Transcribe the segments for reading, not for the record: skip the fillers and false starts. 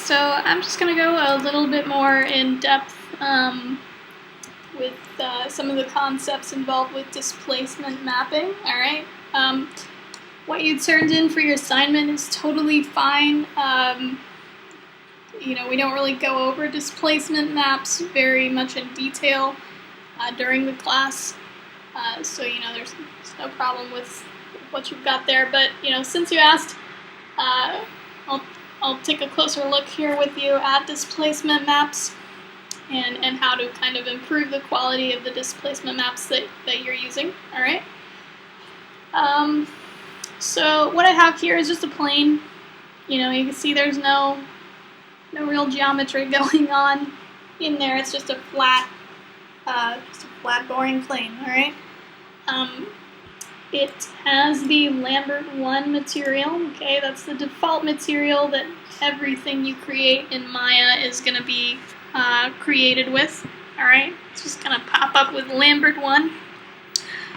So I'm just going to go a little bit more in depth with some of the concepts involved with displacement mapping. All right. What you turned in for your assignment is totally fine. We don't really go over displacement maps very much in detail during the class, so there's no problem with what you've got there. But since you asked, I'll take a closer look here with you at displacement maps and how to kind of improve the quality of the displacement maps that you're using. All right. So what I have here is just a plane. You can see there's no real geometry going on in there. It's just a flat, boring plane. All right. It has the Lambert 1 material. Okay, that's the default material that everything you create in Maya is going to be created with. All right, it's just going to pop up with Lambert 1.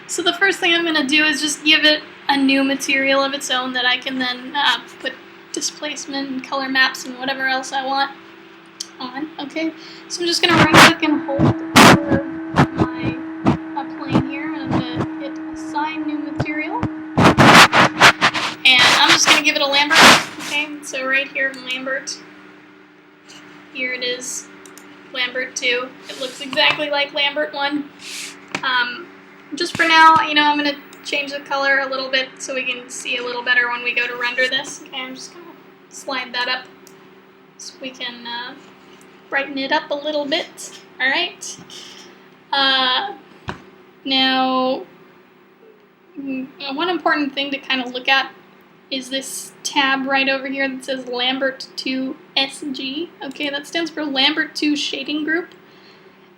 So the first thing I'm going to do is just give it a new material of its own that I can then put displacement and color maps and whatever else I want on. Okay, so I'm just going to right-click and hold over my plane here, and I'm going to hit Assign New Material, and I'm just going to give it a Lambert. Okay, so right here, Lambert. Here it is, Lambert 2. It looks exactly like Lambert 1. Just for now, I'm going to change the color a little bit so we can see a little better when we go to render this. Okay, I'm just going to slide that up so we can brighten it up a little bit. All right. Now, one important thing to kind of look at is this tab right over here that says Lambert 2 SG. Okay, that stands for Lambert 2 Shading Group.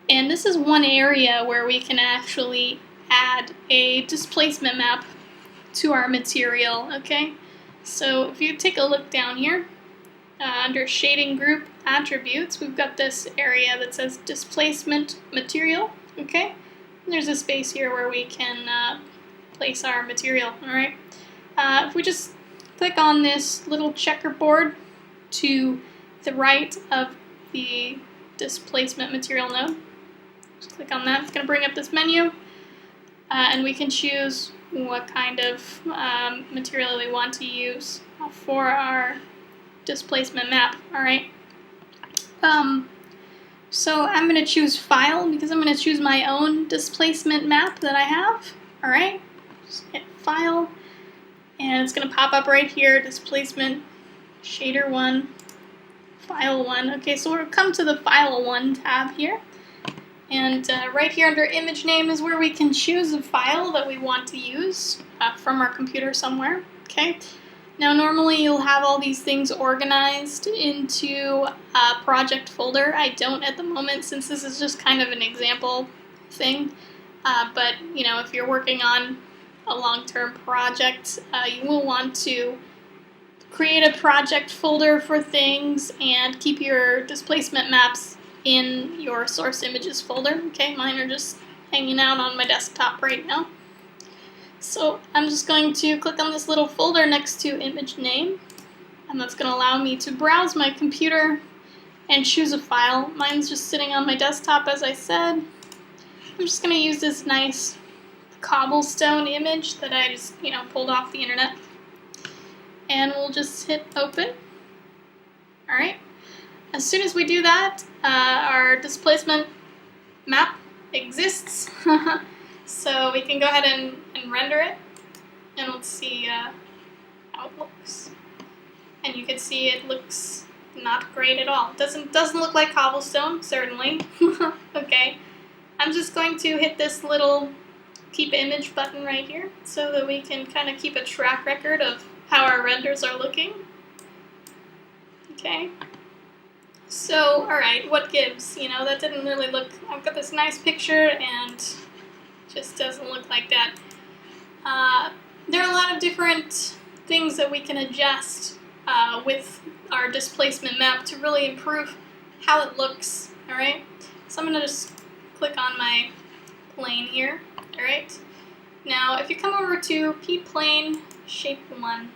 And this is one area where we can actually add a displacement map to our material. Okay, so if you take a look down here, under Shading Group Attributes, we've got this area that says Displacement Material. Okay, and there's a space here where we can place our material. All right, if we just click on this little checkerboard to the right of the displacement material node, just click on that. It's going to bring up this menu, and we can choose what kind of material we want to use for our displacement map. All right. So I'm going to choose File because I'm going to choose my own displacement map that I have. All right. Just hit File, and it's going to pop up right here, Displacement Shader 1, File 1. Okay, so we'll come to the File 1 tab here. And right here under Image Name is where we can choose a file that we want to use from our computer somewhere. Okay. Now normally you'll have all these things organized into a project folder. I don't at the moment since this is just kind of an example thing. But if you're working on a long-term project, you will want to create a project folder for things and keep your displacement maps in your source images folder. Okay, mine are just hanging out on my desktop right now. So I'm just going to click on this little folder next to image name, and that's going to allow me to browse my computer and choose a file. Mine's just sitting on my desktop, as I said. I'm just going to use this nice cobblestone image that I just pulled off the internet, and we'll just hit open. All right. As soon as we do that, our displacement map exists. So we can go ahead and render it, and let's see how it looks. And you can see it looks not great at all. Doesn't look like cobblestone, certainly. Okay, I'm just going to hit this little keep image button right here so that we can kind of keep a track record of how our renders are looking. Okay. So, alright, what gives? That didn't really look... I've got this nice picture and just doesn't look like that. There are a lot of different things that we can adjust with our displacement map to really improve how it looks, alright? So I'm going to just click on my plane here, alright? Now, if you come over to P-Plane Shape 1,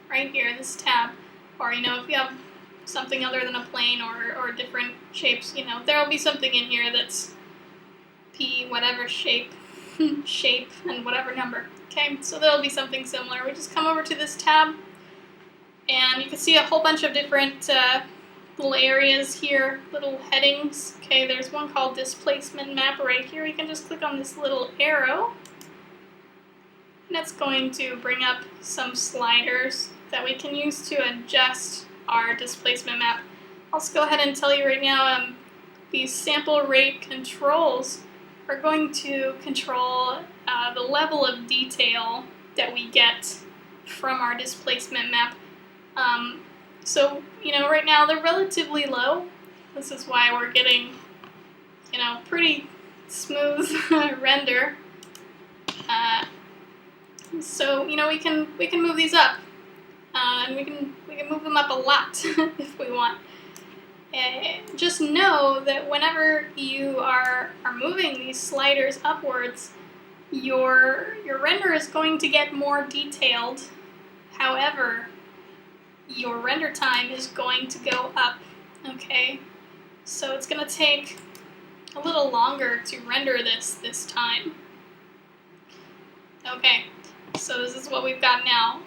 right here, this tab, or if you have something other than a plane or different shapes, you know, there'll be something in here that's P whatever shape, and whatever number. Okay, so there'll be something similar. We just come over to this tab, and you can see a whole bunch of different little areas here, little headings. Okay, there's one called Displacement Map right here. We can just click on this little arrow, and that's going to bring up some sliders that we can use to adjust our displacement map. I'll just go ahead and tell you right now, these sample rate controls are going to control the level of detail that we get from our displacement map. So, you know, right now they're relatively low. This is why we're getting, you know, pretty smooth render. So, you know, we can move these up, and we can move them up a lot if we want. Just know that whenever you are moving these sliders upwards, your render is going to get more detailed. However, your render time is going to go up, okay? So it's going to take a little longer to render this time. Okay, so this is what we've got now.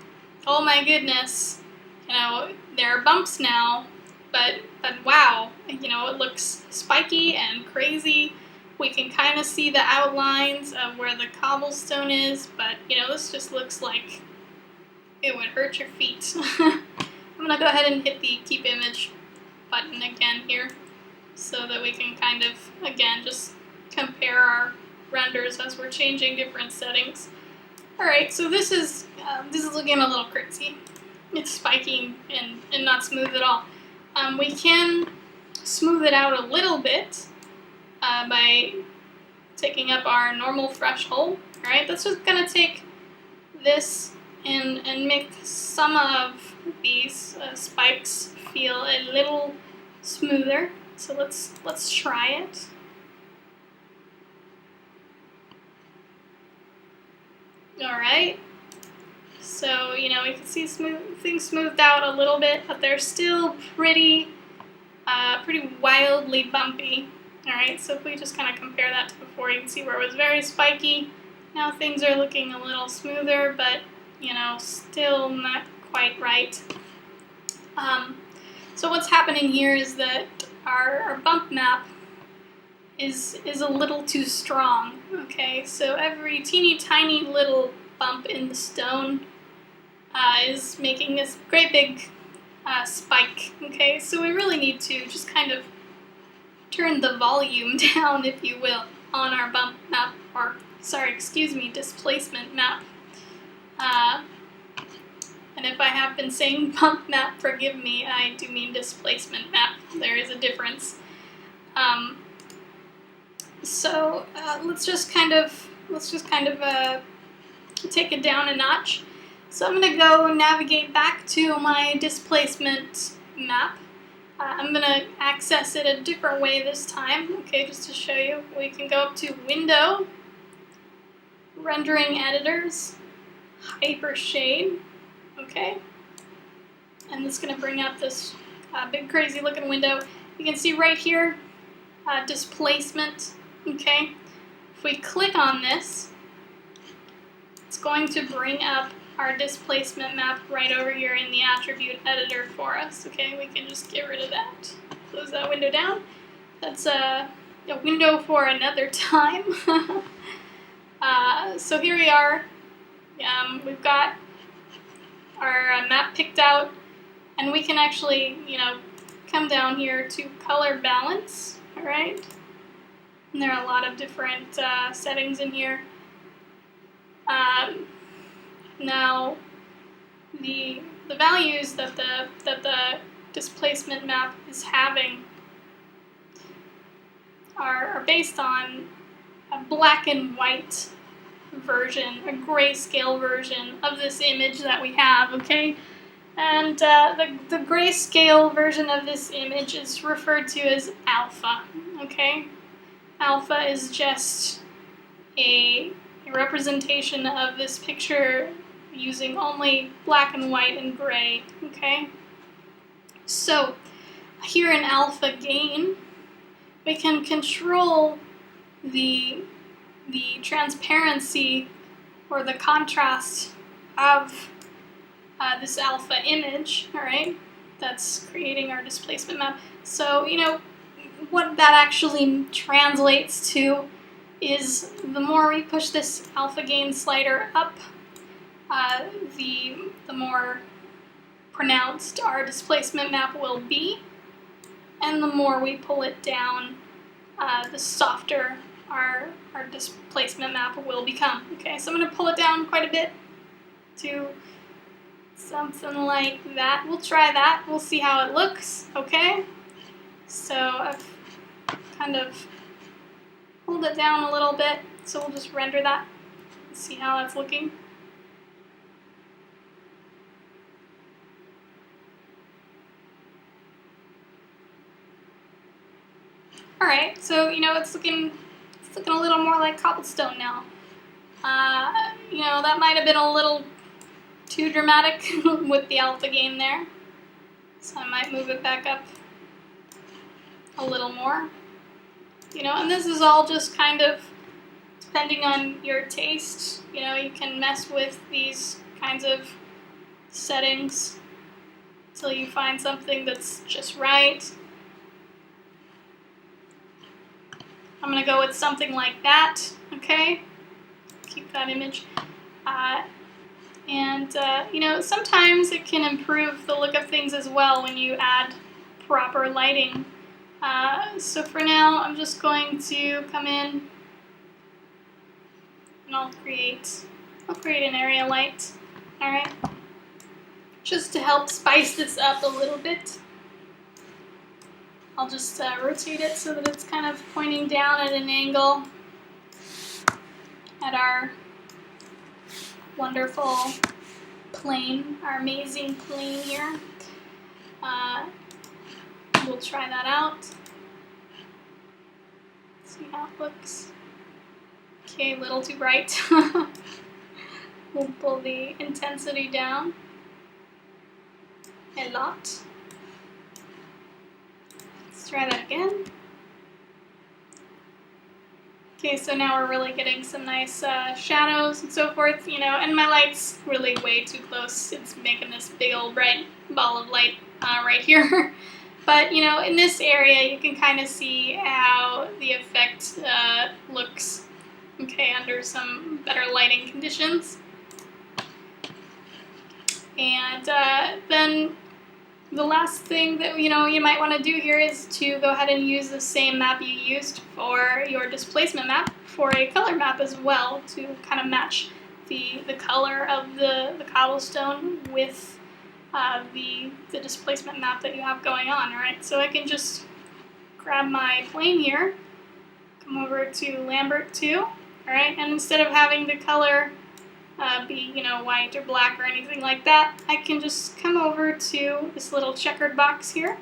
Oh my goodness, you know, there are bumps now, but wow, you know, it looks spiky and crazy. We can kind of see the outlines of where the cobblestone is, but, you know, this just looks like it would hurt your feet. I'm going to go ahead and hit the Keep Image button again here so that we can kind of, again, just compare our renders as we're changing different settings. Alright, so this is looking a little crazy. It's spiking and not smooth at all. We can smooth it out a little bit by taking up our normal threshold. Alright, that's just going to take this and make some of these spikes feel a little smoother. So let's try it. Alright, so, you know, we can see things smoothed out a little bit, but they're still pretty wildly bumpy. Alright, so if we just kind of compare that to before, you can see where it was very spiky. Now things are looking a little smoother, but, you know, still not quite right. So what's happening here is that our bump map is a little too strong, okay? So every teeny tiny little bump in the stone is making this great big spike, okay? So we really need to just kind of turn the volume down, if you will, on our bump map, or, sorry, excuse me, displacement map. And if I have been saying bump map, forgive me, I do mean displacement map. There is a difference. So let's just kind of take it down a notch. So I'm going to go navigate back to my displacement map. I'm going to access it a different way this time, okay, just to show you. We can go up to Window, Rendering Editors, Hypershade, okay, and it's going to bring up this big crazy looking window. You can see right here, displacement, okay. If we click on this, it's going to bring up our displacement map right over here in the attribute editor for us, okay. We can just get rid of that, close that window down. That's a window for another time. So here we are. We've got our map picked out, and we can actually, you know, come down here to color balance, all right? And there are a lot of different settings in here. Now, the values that the displacement map is having are based on a black and white version, a grayscale version of this image that we have, okay? And the grayscale version of this image is referred to as alpha, okay? Alpha is just a representation of this picture using only black and white and gray, okay? So, here in alpha gain, we can control the transparency or the contrast of this alpha image, all right, that's creating our displacement map. So, what that actually translates to is the more we push this alpha gain slider up, the more pronounced our displacement map will be, and the more we pull it down, the softer our displacement map will become. Okay, so I'm going to pull it down quite a bit to something like that. We'll try that. We'll see how it looks. Okay, so I've kind of pulled it down a little bit, so we'll just render that and see how that's looking. Alright, so it's looking a little more like cobblestone now. That might have been a little too dramatic with the alpha gain there. So I might move it back up a little more. And this is all just kind of depending on your taste. You can mess with these kinds of settings until you find something that's just right. I'm going to go with something like that, okay? Keep that image. Sometimes it can improve the look of things as well when you add proper lighting. So for now, I'm just going to come in and I'll create an area light, all right? Just to help spice this up a little bit. I'll just rotate it so that it's kind of pointing down at an angle at our wonderful plane, our amazing plane here. We'll try that out. See how it looks. Okay, a little too bright. We'll pull the intensity down a lot. Let's try that again. Okay, so now we're really getting some nice shadows and so forth, and my light's really way too close. It's making this big old bright ball of light right here. But, in this area, you can kind of see how the effect looks, okay, under some better lighting conditions. And then the last thing that you might want to do here is to go ahead and use the same map you used for your displacement map for a color map as well, to kind of match the color of the cobblestone with the displacement map that you have going on. All right, so I can just grab my plane here, come over to Lambert 2, all right, and instead of having the color be white or black or anything like that, I can just come over to this little checkered box here,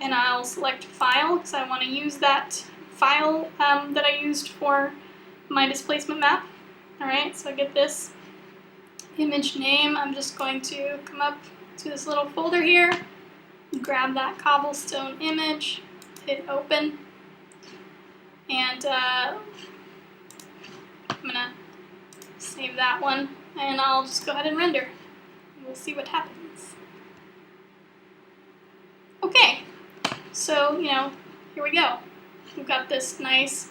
and I'll select File because I want to use that file that I used for my displacement map. All right, so I get this image name. I'm just going to come up to this little folder here, grab that cobblestone image, hit open, and I'm gonna save that one, and I'll just go ahead and render. We'll see what happens. Okay, so here we go. We've got this nice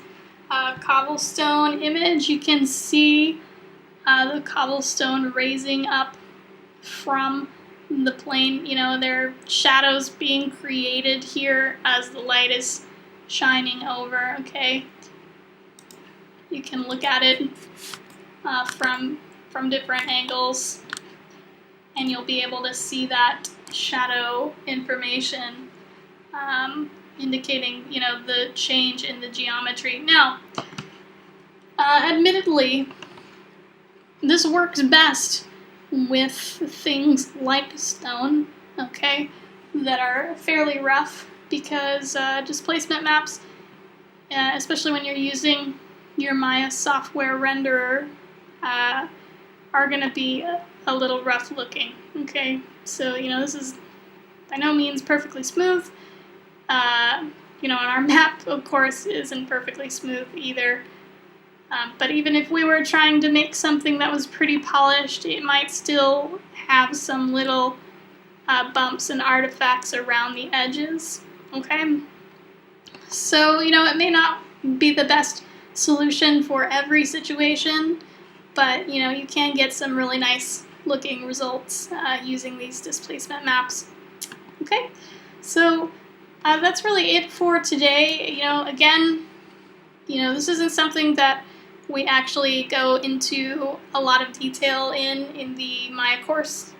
cobblestone image. You can see the cobblestone raising up from the plane. There are shadows being created here as the light is shining over, okay? You can look at it from different angles, and you'll be able to see that shadow information indicating, the change in the geometry. Now, admittedly, this works best with things like stone, okay, that are fairly rough, because displacement maps, especially when you're using your Maya software renderer, are going to be a little rough looking, okay? So, this is by no means perfectly smooth. And our map, of course, isn't perfectly smooth either. But even if we were trying to make something that was pretty polished, it might still have some little bumps and artifacts around the edges, okay? So, it may not be the best solution for every situation, but, you can get some really nice looking results using these displacement maps. Okay, so that's really it for today. Again, this isn't something that we actually go into a lot of detail in the Maya course,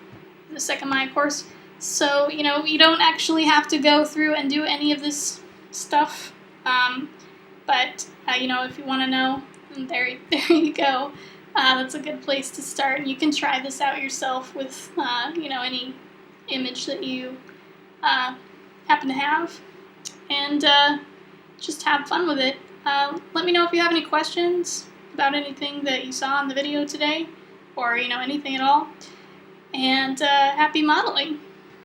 the second Maya course. So, you don't actually have to go through and do any of this stuff. But if you want to know, there you go. That's a good place to start. And you can try this out yourself with, any image that you happen to have. And just have fun with it. Let me know if you have any questions about anything that you saw in the video today, or anything at all. And happy modeling!